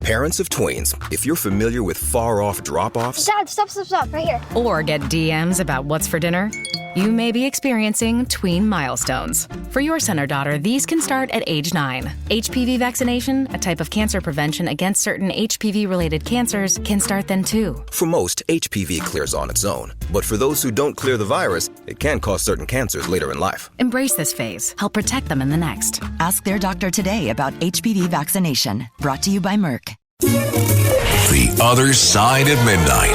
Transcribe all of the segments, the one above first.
Parents of tweens, if you're familiar with far-off drop-offs... Dad, stop, right here. Or get DMs about what's for dinner, you may be experiencing tween milestones. For your son or daughter, these can start at age 9. HPV vaccination, a type of cancer prevention against certain HPV-related cancers, can start then too. For most, HPV clears on its own. But for those who don't clear the virus, it can cause certain cancers later in life. Embrace this phase. Help protect them in the next. Ask their doctor today about HPV vaccination. Brought to you by Merck. The Other Side of Midnight.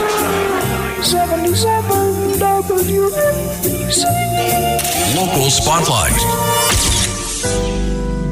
77 WABC. Local Spotlight.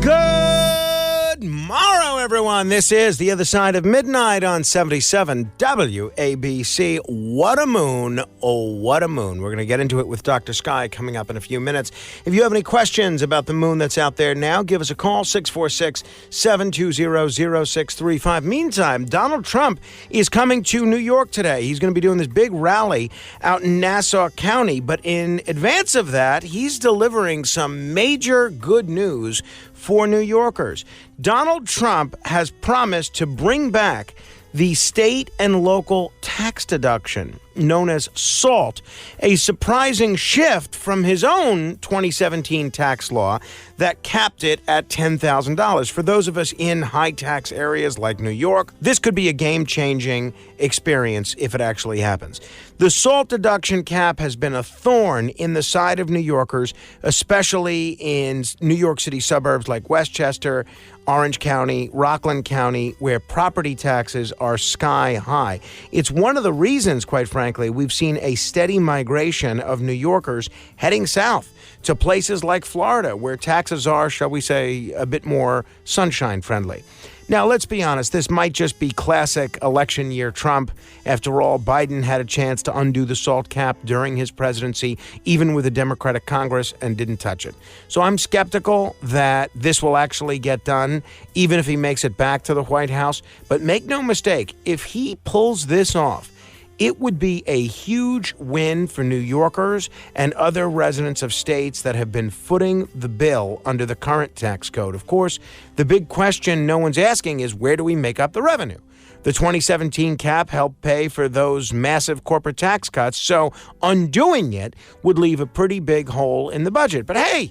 Good morrow, everyone. This is The Other Side of Midnight on 77 WABC. What a moon. Oh, what a moon. We're going to get into it with Dr. Sky coming up in a few minutes. If you have any questions about the moon that's out there now, give us a call, 646-720-0635. Meantime, Donald Trump is coming to New York today. He's going to be doing this big rally out in Nassau County. But in advance of that, he's delivering some major good news for New Yorkers. Donald Trump has promised to bring back the state and local tax deduction, known as SALT, a surprising shift from his own 2017 tax law that capped it at $10,000. For those of us in high-tax areas like New York, this could be a game-changing experience if it actually happens. The SALT deduction cap has been a thorn in the side of New Yorkers, especially in New York City suburbs like Westchester, Orange County, Rockland County, where property taxes are sky high. It's one of the reasons, quite frankly, we've seen a steady migration of New Yorkers heading south to places like Florida, where taxes are, shall we say, a bit more sunshine friendly. Now, let's be honest, this might just be classic election year Trump. After all, Biden had a chance to undo the SALT cap during his presidency, even with a Democratic Congress, and didn't touch it. So I'm skeptical that this will actually get done, even if he makes it back to the White House. But make no mistake, if he pulls this off, it would be a huge win for New Yorkers and other residents of states that have been footing the bill under the current tax code. Of course, the big question no one's asking is, where do we make up the revenue? The 2017 cap helped pay for those massive corporate tax cuts, so undoing it would leave a pretty big hole in the budget. But hey,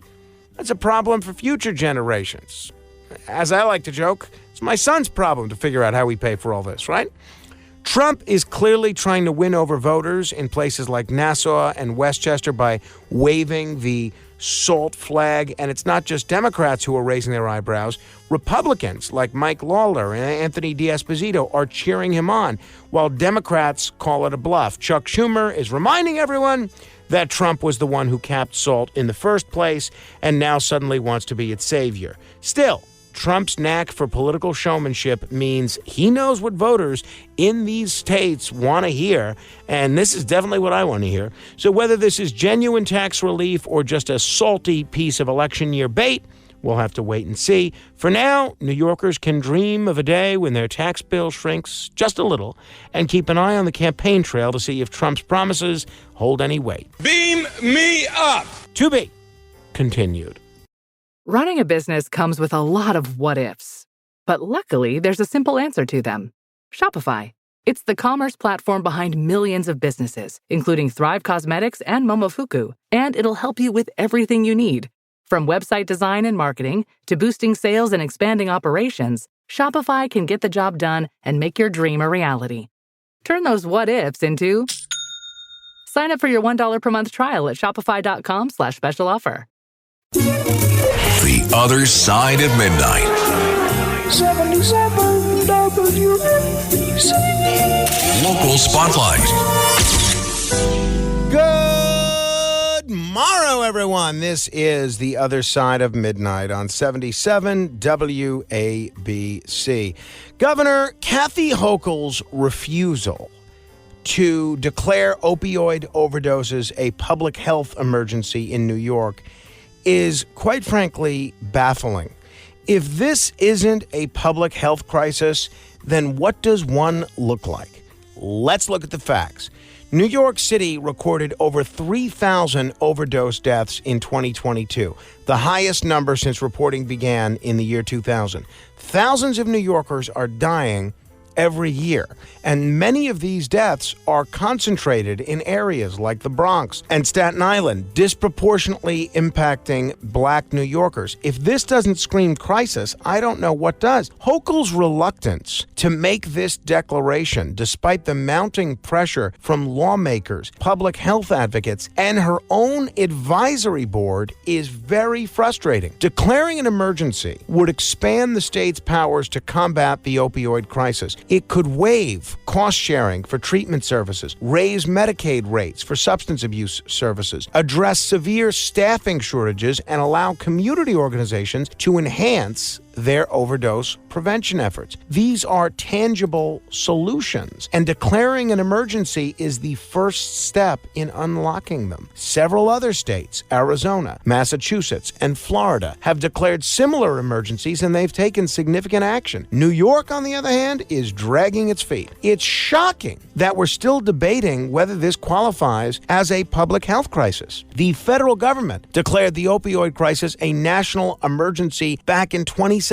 that's a problem for future generations. As I like to joke, it's my son's problem to figure out how we pay for all this, right? Trump is clearly trying to win over voters in places like Nassau and Westchester by waving the SALT flag. And it's not just Democrats who are raising their eyebrows. Republicans like Mike Lawler and Anthony D'Esposito are cheering him on, while Democrats call it a bluff. Chuck Schumer is reminding everyone that Trump was the one who capped SALT in the first place and now suddenly wants to be its savior. Still, Trump's knack for political showmanship means he knows what voters in these states want to hear, and this is definitely what I want to hear. So whether this is genuine tax relief or just a salty piece of election year bait, we'll have to wait and see. For now, New Yorkers can dream of a day when their tax bill shrinks just a little and keep an eye on the campaign trail to see if Trump's promises hold any weight. Beam me up! To be continued. Running a business comes with a lot of what-ifs. But luckily, there's a simple answer to them. Shopify. It's the commerce platform behind millions of businesses, including Thrive Cosmetics and Momofuku. And it'll help you with everything you need. From website design and marketing to boosting sales and expanding operations, Shopify can get the job done and make your dream a reality. Turn those what-ifs into... Sign up for your $1 per month trial at shopify.com/special offer. The Other Side of Midnight. 77 WABC. Local Spotlight. Good morrow, everyone. This is The Other Side of Midnight on 77 WABC. Governor Kathy Hochul's refusal to declare opioid overdoses a public health emergency in New York is, quite frankly, baffling. If this isn't a public health crisis, then what does one look like? Let's look at the facts. New York City recorded over 3,000 overdose deaths in 2022, the highest number since reporting began in the year 2000. Thousands of New Yorkers are dying every year, and many of these deaths are concentrated in areas like the Bronx and Staten Island, disproportionately impacting black New Yorkers. If this doesn't scream crisis, I don't know what does. Hochul's reluctance to make this declaration, despite the mounting pressure from lawmakers, public health advocates, and her own advisory board, is very frustrating. Declaring an emergency would expand the state's powers to combat the opioid crisis. It could waive cost sharing for treatment services, raise Medicaid rates for substance abuse services, address severe staffing shortages, and allow community organizations to enhance their overdose prevention efforts. These are tangible solutions, and declaring an emergency is the first step in unlocking them. Several other states, Arizona, Massachusetts, and Florida, have declared similar emergencies, and they've taken significant action. New York, on the other hand, is dragging its feet. It's shocking that we're still debating whether this qualifies as a public health crisis. The federal government declared the opioid crisis a national emergency back in 2017.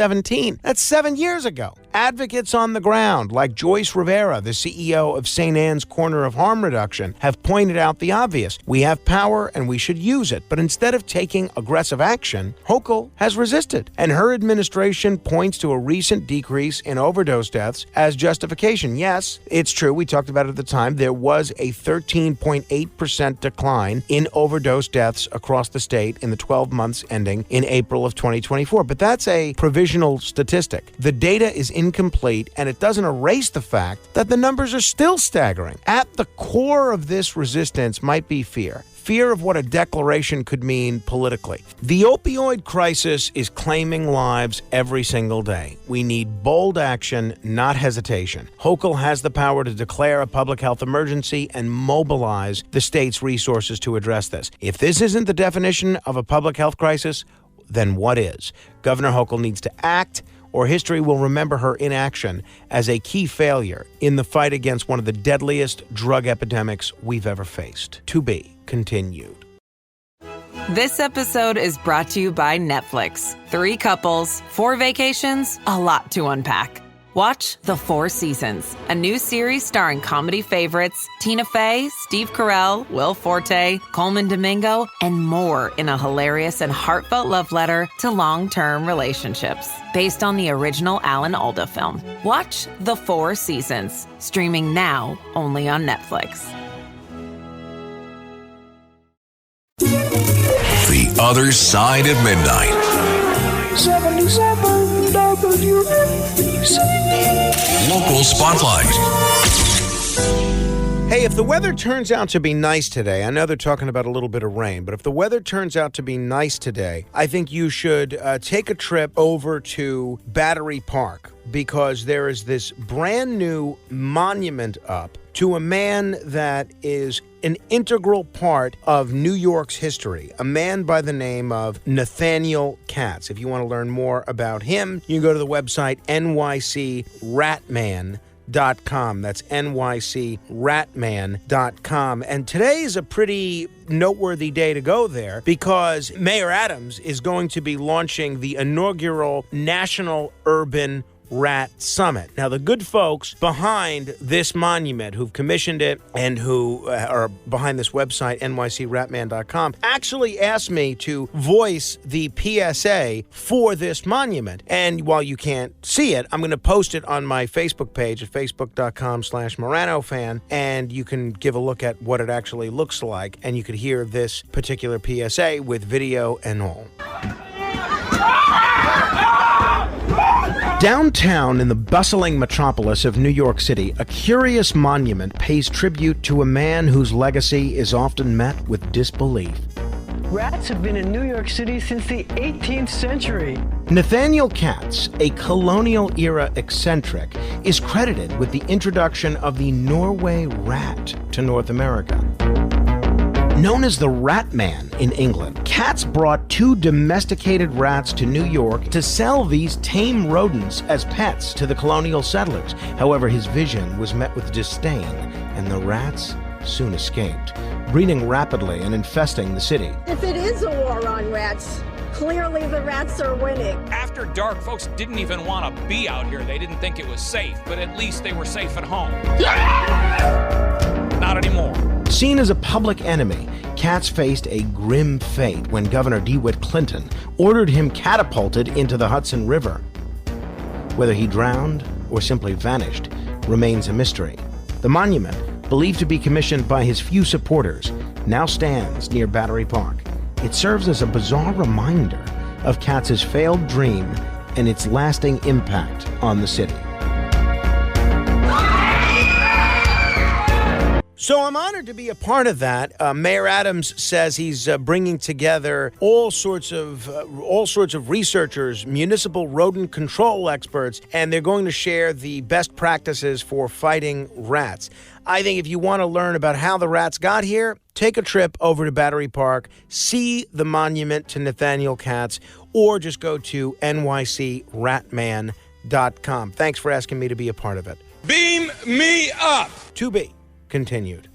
That's 7 years ago. Advocates on the ground, like Joyce Rivera, the CEO of St. Anne's Corner of Harm Reduction, have pointed out the obvious. We have power and we should use it. But instead of taking aggressive action, Hochul has resisted. And her administration points to a recent decrease in overdose deaths as justification. Yes, it's true. We talked about it at the time. There was a 13.8% decline in overdose deaths across the state in the 12 months ending in April of 2024. But that's a provisional statistic. The data is incomplete, and it doesn't erase the fact that the numbers are still staggering. At the core of this resistance might be fear. Fear of what a declaration could mean politically. The opioid crisis is claiming lives every single day. We need bold action, not hesitation. Hochul has the power to declare a public health emergency and mobilize the state's resources to address this. If this isn't the definition of a public health crisis, then what is? Governor Hochul needs to act, or history will remember her inaction as a key failure in the fight against one of the deadliest drug epidemics we've ever faced. To be continued. This episode is brought to you by Netflix. 3 couples, 4 vacations, a lot to unpack. Watch The 4 Seasons, a new series starring comedy favorites Tina Fey, Steve Carell, Will Forte, Coleman Domingo, and more in a hilarious and heartfelt love letter to long-term relationships. Based on the original Alan Alda film. Watch The 4 Seasons, streaming now only on Netflix. The Other Side of Midnight. 77 WNBC. Local Spotlight. Hey, if the weather turns out to be nice today, I know they're talking about a little bit of rain, but if the weather turns out to be nice today, I think you should take a trip over to Battery Park, because there is this brand new monument up to a man that is an integral part of New York's history, a man by the name of Nathaniel Katz. If you want to learn more about him, you can go to the website nycratman.com. That's nycratman.com. And today is a pretty noteworthy day to go there, because Mayor Adams is going to be launching the inaugural National Urban Rat Summit. Now, the good folks behind this monument who've commissioned it and who are behind this website, nycratman.com, actually asked me to voice the PSA for this monument. And while you can't see it, I'm going to post it on my Facebook page at facebook.com/Morano fan, and you can give a look at what it actually looks like, and you could hear this particular PSA with video and all. Downtown in the bustling metropolis of New York City, a curious monument pays tribute to a man whose legacy is often met with disbelief. Rats have been in New York City since the 18th century. Nathaniel Katz, a colonial-era eccentric, is credited with the introduction of the Norway rat to North America. Known as the Rat Man in England, Katz brought 2 domesticated rats to New York to sell these tame rodents as pets to the colonial settlers. However, his vision was met with disdain, and the rats soon escaped, breeding rapidly and infesting the city. If it is a war on rats, clearly the rats are winning. After dark, folks didn't even want to be out here. They didn't think it was safe, but at least they were safe at home. Not anymore. Seen as a public enemy, Katz faced a grim fate when Governor DeWitt Clinton ordered him catapulted into the Hudson River. Whether he drowned or simply vanished remains a mystery. The monument, believed to be commissioned by his few supporters, now stands near Battery Park. It serves as a bizarre reminder of Katz's failed dream and its lasting impact on the city. So I'm honored to be a part of that. Mayor Adams says he's bringing together all sorts of researchers, municipal rodent control experts, and they're going to share the best practices for fighting rats. I think if you want to learn about how the rats got here, take a trip over to Battery Park, see the monument to Nathaniel Katz, or just go to nycratman.com. Thanks for asking me to be a part of it. Beam me up! To be continued.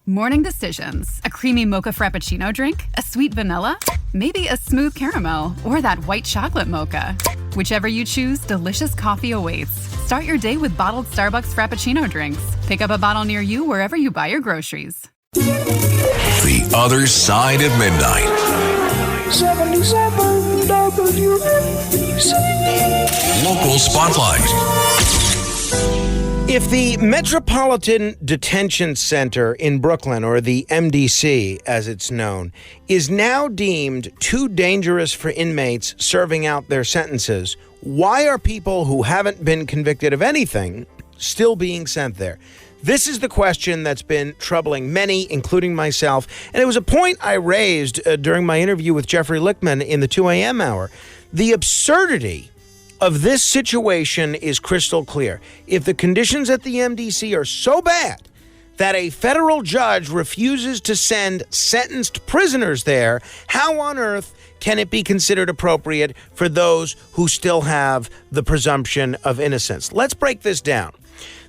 Morning decisions. A creamy mocha frappuccino drink? A sweet vanilla? Maybe a smooth caramel? Or that white chocolate mocha? Whichever you choose, delicious coffee awaits. Start your day with bottled Starbucks Frappuccino drinks. Pick up a bottle near you wherever you buy your groceries. The Other Side of Midnight. 77 WABC. Local Spotlight. If the Metropolitan Detention Center in Brooklyn, or the MDC as it's known, is now deemed too dangerous for inmates serving out their sentences, why are people who haven't been convicted of anything still being sent there? This is the question that's been troubling many, including myself, and it was a point I raised during my interview with Jeffrey Lichtman in the 2 a.m. hour. The absurdity of this situation is crystal clear. If the conditions at the MDC are so bad that a federal judge refuses to send sentenced prisoners there, how on earth can it be considered appropriate for those who still have the presumption of innocence? Let's break this down.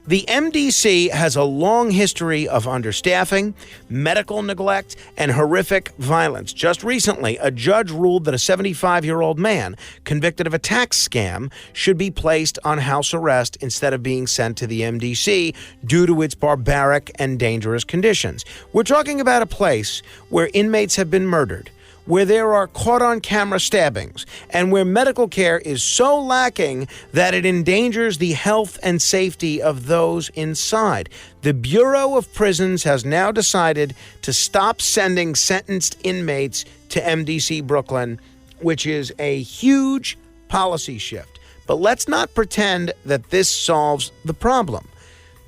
The MDC has a long history of understaffing, medical neglect, and horrific violence. Just recently, a judge ruled that a 75-year-old man convicted of a tax scam should be placed on house arrest instead of being sent to the MDC due to its barbaric and dangerous conditions. We're talking about a place where inmates have been murdered, where there are caught-on-camera stabbings, and where medical care is so lacking that it endangers the health and safety of those inside. The Bureau of Prisons has now decided to stop sending sentenced inmates to MDC Brooklyn, which is a huge policy shift. But let's not pretend that this solves the problem.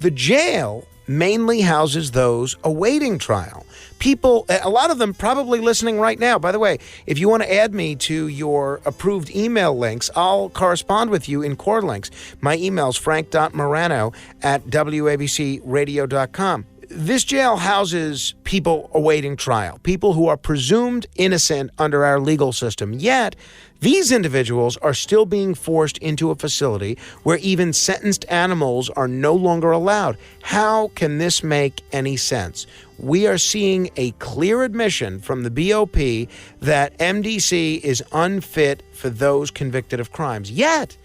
The jail mainly houses those awaiting trial. People, a lot of them probably listening right now. By the way, if you want to add me to your approved email links, I'll correspond with you in core links. My email's frank.morano@wabcradio.com. This jail houses people awaiting trial, people who are presumed innocent under our legal system. Yet, these individuals are still being forced into a facility where even sentenced animals are no longer allowed. How can this make any sense? We are seeing a clear admission from the BOP that MDC is unfit for those convicted of crimes. Yet,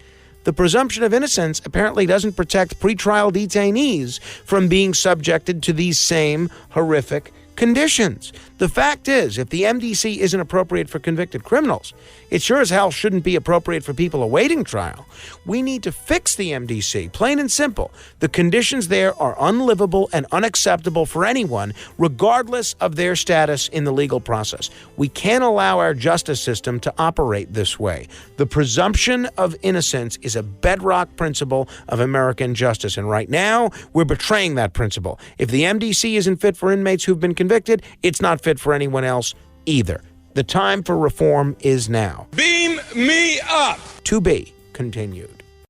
the presumption of innocence apparently doesn't protect pretrial detainees from being subjected to these same horrific conditions. The fact is, if the MDC isn't appropriate for convicted criminals, it sure as hell shouldn't be appropriate for people awaiting trial. We need to fix the MDC, plain and simple. The conditions there are unlivable and unacceptable for anyone, regardless of their status in the legal process. We can't allow our justice system to operate this way. The presumption of innocence is a bedrock principle of American justice, and right now, we're betraying that principle. If the MDC isn't fit for inmates who've been convicted, it's not fit for anyone else either. The time for reform is now. Beam me up! To be continued.